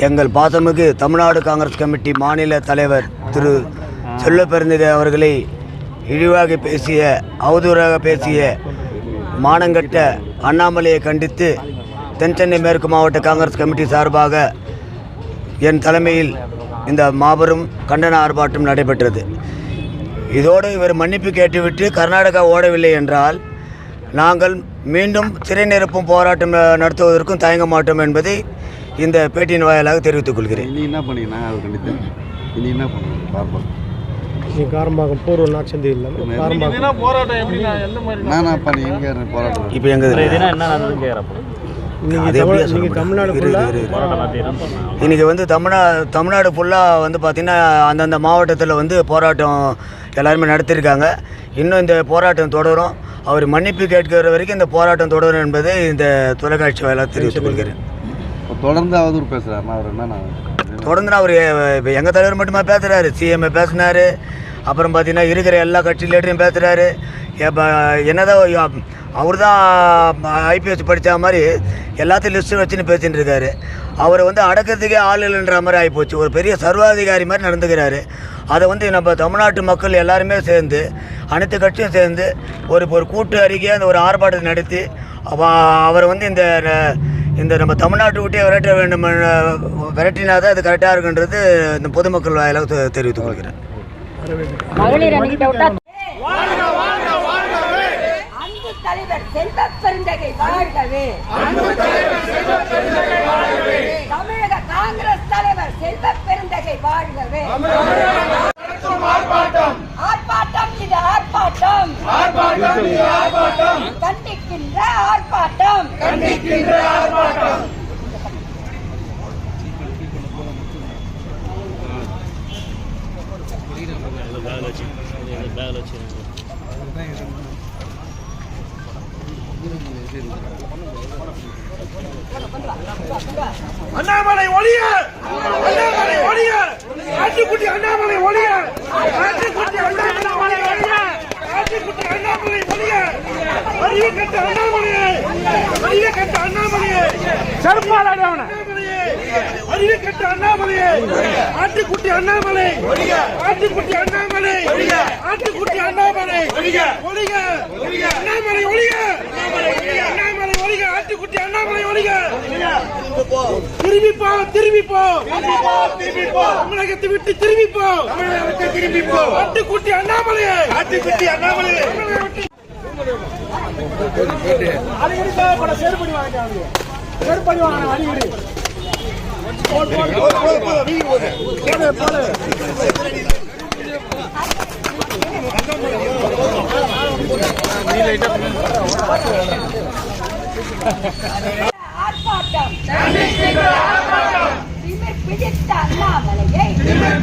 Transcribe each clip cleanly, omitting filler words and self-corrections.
எங்கள் பாசமிகு தமிழ்நாடு காங்கிரஸ் கமிட்டி மாநில தலைவர் திரு செல்வபெருந்தகை அவர்களை இழிவாக பேசிய, அவதூறாக பேசிய மானங்கட்ட அண்ணாமலையை கண்டித்து தென்சென்னை மேற்கு மாவட்ட காங்கிரஸ் கமிட்டி சார்பாக என் தலைமையில் இந்த மாபெரும் கண்டன ஆர்ப்பாட்டம் நடைபெற்றது. இதோடு இவர் மன்னிப்பு கேட்டுவிட்டு கர்நாடகா ஓடவில்லை என்றால் நாங்கள் மீண்டும் சிறை நிரப்பும் போராட்டம் நடத்துவதற்கும் தயங்க மாட்டோம் என்பதை இந்த பேட்டியின் வாயிலாக தெரிவித்துக் கொள்கிறேன். இப்போ இன்றைக்கி வந்து தமிழ்நாடு ஃபுல்லாக வந்து பார்த்திங்கன்னா அந்தந்த மாவட்டத்தில் வந்து போராட்டம் எல்லாருமே நடத்தியிருக்காங்க. இன்னும் இந்த போராட்டம் தொடரும். அவர் மன்னிப்பு கேட்கிற வரைக்கும் இந்த போராட்டம் தொடரும் என்பதை இந்த தொலைக்காட்சி வாயிலாக தெரிவித்துக் கொள்கிறேன். தொடர்ந்து அவதூறு பேசுகிறாருன்னா அவர் என்ன? தொடர்ந்து அவர் இப்போ எங்கள் தலைவர் மட்டுமா பேசுகிறாரு, சிஎம்ஏ பேசினார், அப்புறம் பார்த்திங்கன்னா இருக்கிற எல்லா கட்சி லீடரையும் பேசுகிறாரு. என்னதான் அவர் தான் ஐபிஎஸ் படித்த மாதிரி எல்லாத்தையும் லிஸ்ட்டு வச்சுன்னு பேசின்னு இருக்காரு. அவரை வந்து அடக்கிறதுக்கே ஆள் இல்லைன்ற மாதிரி ஆகிப்போச்சு. ஒரு பெரிய சர்வாதிகாரி மாதிரி நடந்துக்கிறாரு. அதை வந்து நம்ம தமிழ்நாட்டு மக்கள் எல்லாருமே சேர்ந்து, அனைத்து கட்சியும் சேர்ந்து ஒரு கூட்டு அறிக்கையை அந்த ஒரு ஆர்ப்பாட்டத்தை நடத்தி அவரை வந்து இந்த நம்ம தமிழ்நாட்டு விட்டே விரட்ட வேண்டும், விரட்டினா தான் அது கரெக்டாக இருக்குன்றது இந்த பொதுமக்கள் வாயிலாக தெரிவித்துக் கொள்கிறேன். தலைவர் செல்வபெருந்தகை வாழ்கவே. தமிழக காங்கிரஸ் தலைவர் செல்வபெருந்தகை வாழ்கவே. ஆர்ப்பாட்டம் இது ஆர்ப்பாட்டம், கண்டிக்கின்ற ஆர்ப்பாட்டம். அண்ணாமலை ஒழிய, அண்ணாமலை ஒழிய, ஆட்டுக்குட்டி அண்ணாமலை ஒழிய, ஆட்டுக்குட்டி அண்ணாமலை ஒழிய, ஆட்டுக்குட்டி அண்ணாமலை ஒழிய, அறிவு கட்ட அண்ணாமலையே, அறிவு கட்ட அண்ணாமலையே, செருப்பால் அவனை, அறிவு கட்ட அண்ணாமலையே, ஆட்டுக்குட்டி அண்ணாமலை, ஆட்டுக்குட்டி அண்ணாமலை, ஆட்டுக்குட்டி அண்ணாமலை ஒழிக, அண்ணாமலை ஒழிக, அண்ணாமலை ஒழிக, ஆட்டுக்குட்டி அண்ணாமலை ஒழிக. திரும்பி போ, தமிழகத்தை விட்டு திரும்பி போ, ஆட்டுக்குட்டி அண்ணாமலையே, ஆட்டுக்குட்டி அண்ணாமலையே. ஆர்ப்பாட்டம்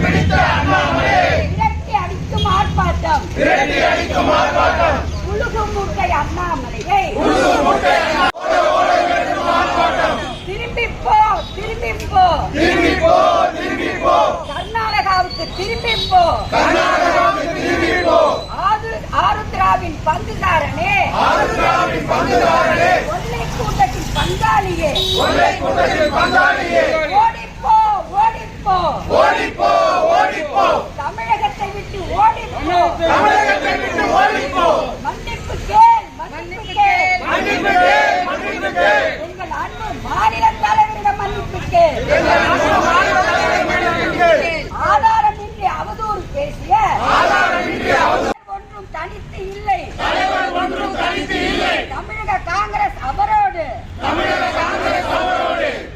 பிடித்த அண்ணாமலையை விரட்டி அடிக்கும் ஆர்ப்பாட்டம், உழுகும் மூட்டை அண்ணாமலையை திரும்பி போ, கர்நாடகாவுக்கு திரும்பி போ, ஆருத்ராவின் பங்குதாரனே, கொள்ளை கூட்டத்தின் பங்காளியே, ஓடிப்போ, தமிழகத்தை விட்டு ஓடிப்போ, மன்னிப்பு கேள், எங்கள் அன்பு மாநில தலைவரிடம் மன்னிப்பு கேள். ஆதாரமின்றி அவதூறு பேசிய ஒன்றும் தனித்து இல்லை, தமிழக காங்கிரஸ் அவரோடு,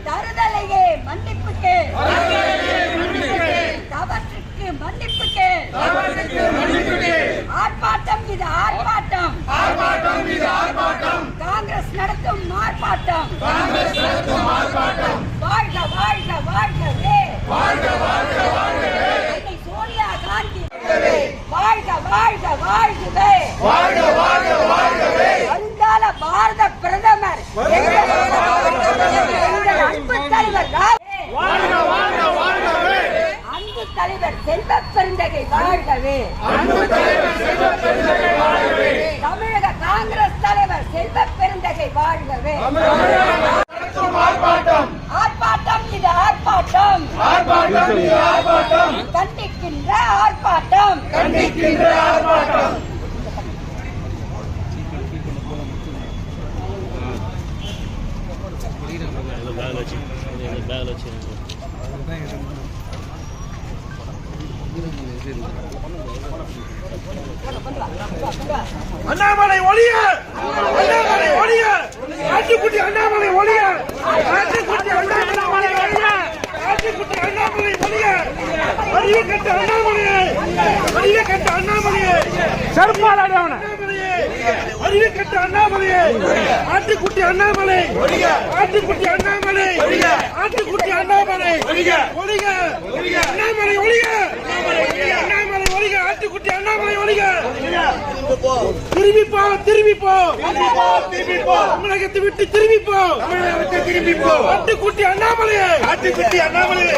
தருதலையே மன்னிப்பு கேள், தவற்றுக்கு மன்னிப்பு கேள். ஆர்ப்பாட்டம் இது ஆர்ப்பாட்டம், காங்கிரஸ் நடத்தும் ஆர்ப்பாட்டம். வாழ்க வாழ்கவே, சோனியா காந்தி வாழ்க வாழ்கவே. வருங்கால பாரத பிரதமர் எங்கள் அன்பு தலைவர், அன்பு தலைவர் செல்வபெருந்தகை வாழ்கவே. தமிழக காங்கிரஸ் தலைவர் செல்வபெருந்தகை வாழ்கவே. ஆர்ப்பாட்டம் இது ஆர்ப்பாட்டம். ஆர்ப்பாட்டம் ஆர்ப்பாட்டம் கண்டிக்கின்ற ஆர்ப்பாட்டம் கண்டிக்கின்ற ஆர்ப்பாட்டம். அண்ணாமலை ஒழிய, அண்ணாமலை ஒழிய, ஆட்டுக்குட்டி அண்ணாமலை ஒழிய, ஆட்டுக்குட்டி அண்ணாமலை ஒழிய, ஆட்டுக்குட்டி அண்ணாமலை ஒழிய, அறிவு கட்ட அண்ணாமலையே, அறிவு கட்ட அண்ணாமலையே, செருப்பாலாடு அவனை, அறிவு கட்ட அண்ணாமலையே, ஆட்டுக்குட்டி அண்ணாமலை, ஆட்டுக்குட்டி அண்ணாமலை, ஆட்டுக்குட்டி அண்ணாமலை ஒழிக, அண்ணாமலை ஒழிக, அண்ணாமலை ஒழிக, ஆட்டுக்குட்டி அண்ணாமலை ஒழிக. திரும்பி போ, தமிழகத்தை விட்டு திரும்பி போ, ஆட்டுக்குட்டி அண்ணாமலையே, ஆட்டுக்குட்டி அண்ணாமலையே.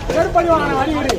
செருப்படி வாங்க அடிக்கடி